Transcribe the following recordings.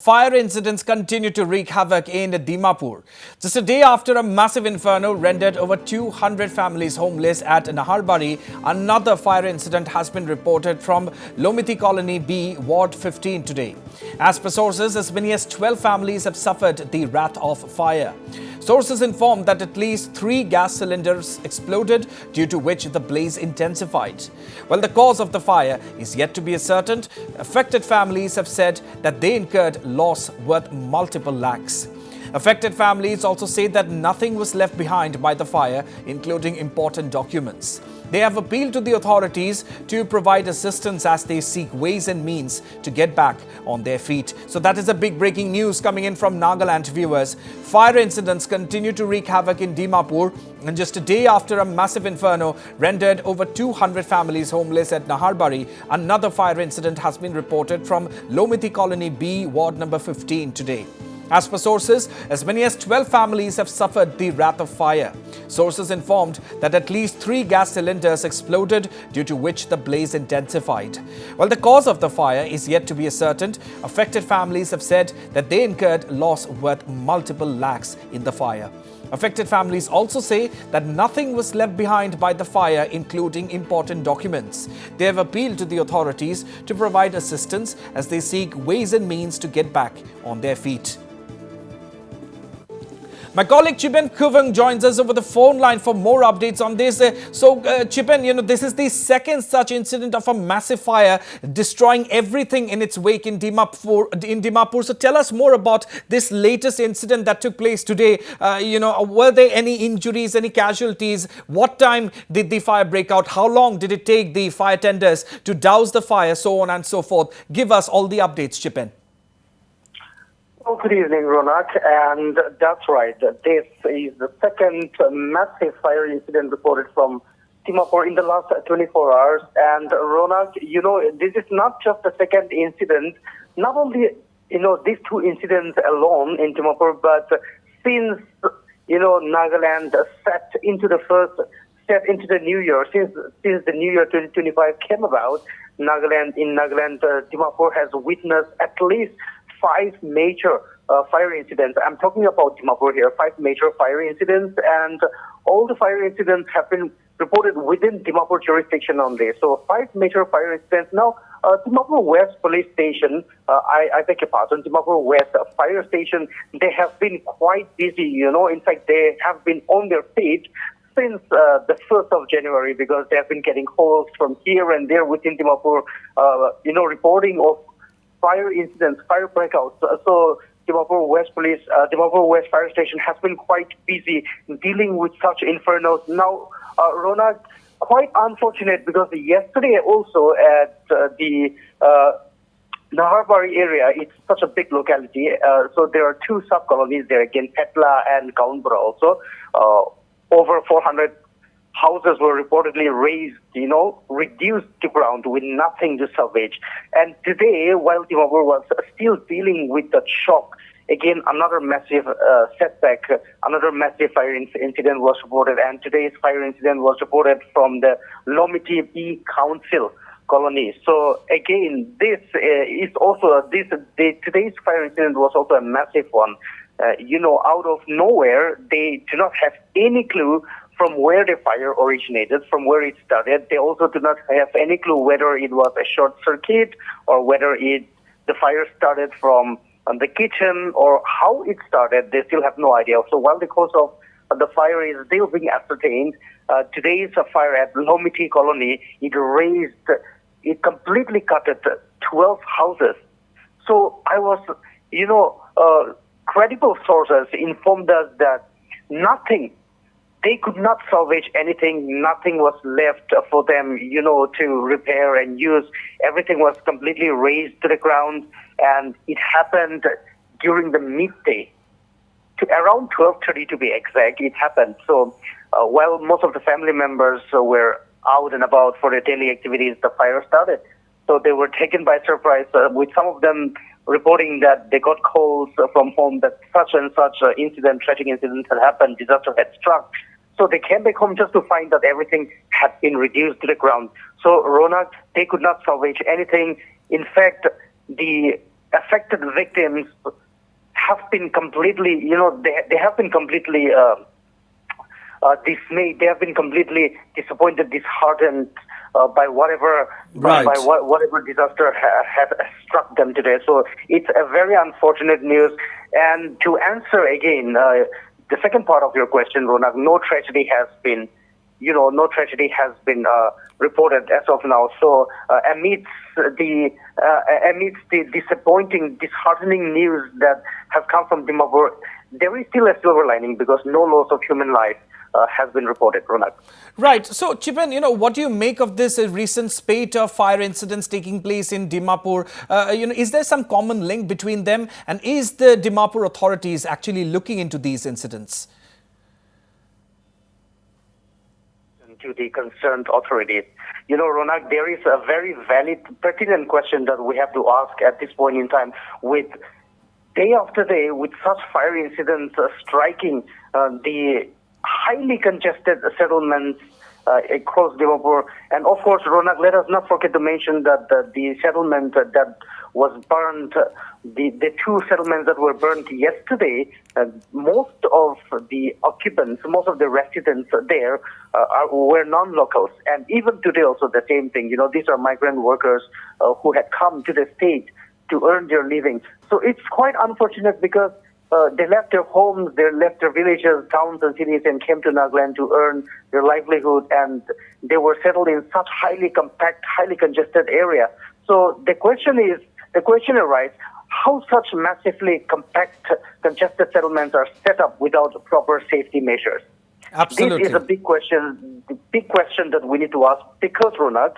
Fire incidents continue to wreak havoc in Dimapur. Just a day after a massive inferno rendered over 200 families homeless at Naharbari, another fire incident has been reported from Lhomithi Colony B, Ward 15 today. As per sources, as many as 12 families have suffered the wrath of fire. Sources informed that at least 3 gas cylinders exploded, due to which the blaze intensified. While the cause of the fire is yet to be ascertained, affected families have said that they incurred loss worth multiple lakhs. Affected families also say that nothing was left behind by the fire, including important documents. They have appealed to the authorities to provide assistance as they seek ways and means to get back on their feet. So that is a big breaking news coming in from Nagaland, viewers. Fire incidents continue to wreak havoc in Dimapur, and just a day after a massive inferno rendered over 200 families homeless at Naharbari, another fire incident has been reported from Lhomithi Colony B, Ward number 15 today. As per sources, as many as 12 families have suffered the wrath of fire. Sources informed that at least 3 gas cylinders exploded, due to which the blaze intensified. While the cause of the fire is yet to be ascertained, affected families have said that they incurred loss worth multiple lakhs in the fire. Affected families also say that nothing was left behind by the fire, including important documents. They have appealed to the authorities to provide assistance as they seek ways and means to get back on their feet. My colleague Chiben Kuvang joins us over the phone line for more updates on this. Chiben, this is the second such incident of a massive fire destroying everything in its wake in Dimapur. So tell us more about this latest incident that took place today. Were there any injuries, any casualties? What time did the fire break out? How long did it take the fire tenders to douse the fire, so on and so forth? Give us all the updates, Chiben. Good evening, Ronak, and that's right. This is the second massive fire incident reported from Dimapur in the last 24 hours. And Ronak, this is not just the second incident. Not only, these 2 incidents alone in Dimapur, but since, Nagaland set into the new year, since the new year 2025 came about, Nagaland, Dimapur has witnessed at least 5 major fire incidents. I'm talking about Dimapur here, 5 major fire incidents, and all the fire incidents have been reported within Dimapur jurisdiction only. So 5 major fire incidents. Now, Dimapur West Police Station, I beg your pardon, Dimapur West Fire Station, they have been quite busy, In fact, they have been on their feet since the 1st of January, because they have been getting calls from here and there within Dimapur, reporting of fire incidents, fire breakouts. So Dimapur West Fire Station has been quite busy dealing with such infernos. Now, Ronald, quite unfortunate, because yesterday also at the Naharbari area, it's such a big locality. So there are 2 sub-colonies there again, Petla and Kaunbra also. Over 400 houses were reportedly razed, reduced to ground with nothing to salvage. And today, while Dimapur was still dealing with the shock, again, another massive setback, another massive fire incident was reported. And today's fire incident was reported from the Lhomithi B Council colony. So again, today's fire incident was also a massive one. Out of nowhere, they do not have any clue from where the fire originated, from where it started. They also do not have any clue whether it was a short circuit or whether the fire started from the kitchen or how it started. They still have no idea. So while the cause of the fire is still being ascertained, today's fire at Lhomithi Colony, it completely gutted 12 houses. So I was, credible sources informed us that they could not salvage anything. Nothing was left for them, to repair and use. Everything was completely razed to the ground, and it happened during the midday, to around 12:30 to be exact. It happened. So while most of the family members were out and about for their daily activities, the fire started. So they were taken by surprise, with some of them reporting that they got calls from home that such and such tragic incident had happened, disaster had struck. So they came back home just to find that everything had been reduced to the ground. So Ronak, they could not salvage anything. In fact, the affected victims have been completely, they have been completely dismayed. They have been completely disappointed, disheartened by whatever whatever disaster has struck them today. So it's a very unfortunate news. And to answer again the second part of your question, Ronak, no tragedy has been reported as of now. So amidst the disappointing, disheartening news that have come from Dimapur, there is still a silver lining because no loss of human life has been reported, Ronak. Right. So, Chipen, what do you make of this recent spate of fire incidents taking place in Dimapur? Is there some common link between them? And is the Dimapur authorities actually looking into these incidents? To the concerned authorities. Ronak, there is a very valid, pertinent question that we have to ask at this point in time. With day after day, with such fire incidents striking the highly congested settlements across Dimapur. And of course, Ronak, let us not forget to mention that the settlement that was burned, the two settlements that were burned yesterday, most of the occupants, most of the residents there were non-locals. And even today also the same thing. These are migrant workers who had come to the state to earn their living. So it's quite unfortunate because they left their homes, they left their villages, towns and cities and came to Nagaland to earn their livelihood, and they were settled in such highly compact, highly congested area. So the question arises, how such massively compact, congested settlements are set up without proper safety measures? Absolutely. This is a big question that we need to ask because, Ronak,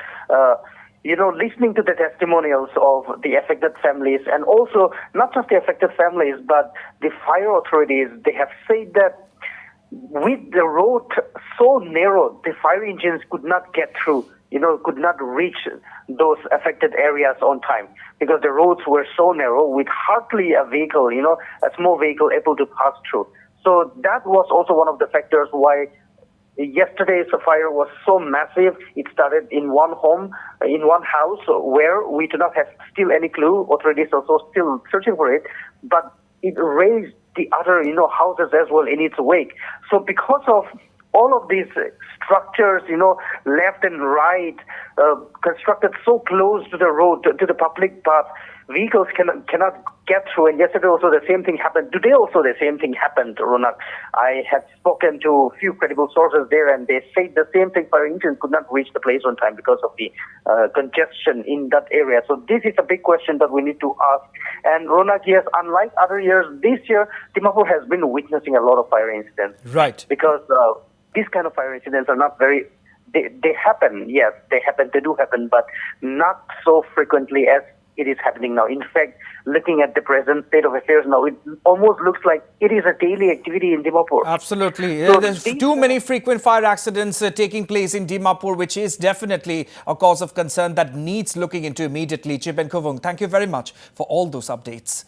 listening to the testimonials of the affected families, and also not just the affected families, but the fire authorities, they have said that with the road so narrow, the fire engines could not get through, could not reach those affected areas on time because the roads were so narrow with hardly a vehicle, a small vehicle able to pass through. So that was also one of the factors why yesterday's fire was so massive. It started in one home, in one house where we do not have still any clue. Authorities also still searching for it, but it raised the other, houses as well in its wake. So because of all of these structures, left and right, constructed so close to the road, to the public path, vehicles cannot get through. And yesterday also the same thing happened. Today also the same thing happened, Ronak. I had spoken to a few credible sources there, and they said the same thing. Fire engines could not reach the place on time because of the congestion in that area. So this is a big question that we need to ask. And Ronak, yes, unlike other years, this year Dimapur has been witnessing a lot of fire incidents. Right. Because these kind of fire incidents are not very... They happen, yes, they do happen, but not so frequently as it is happening now. In fact, looking at the present state of affairs now, it almost looks like it is a daily activity in Dimapur. Absolutely. So there's too many frequent fire accidents taking place in Dimapur, which is definitely a cause of concern that needs looking into immediately. Chip and Kovung, thank you very much for all those updates.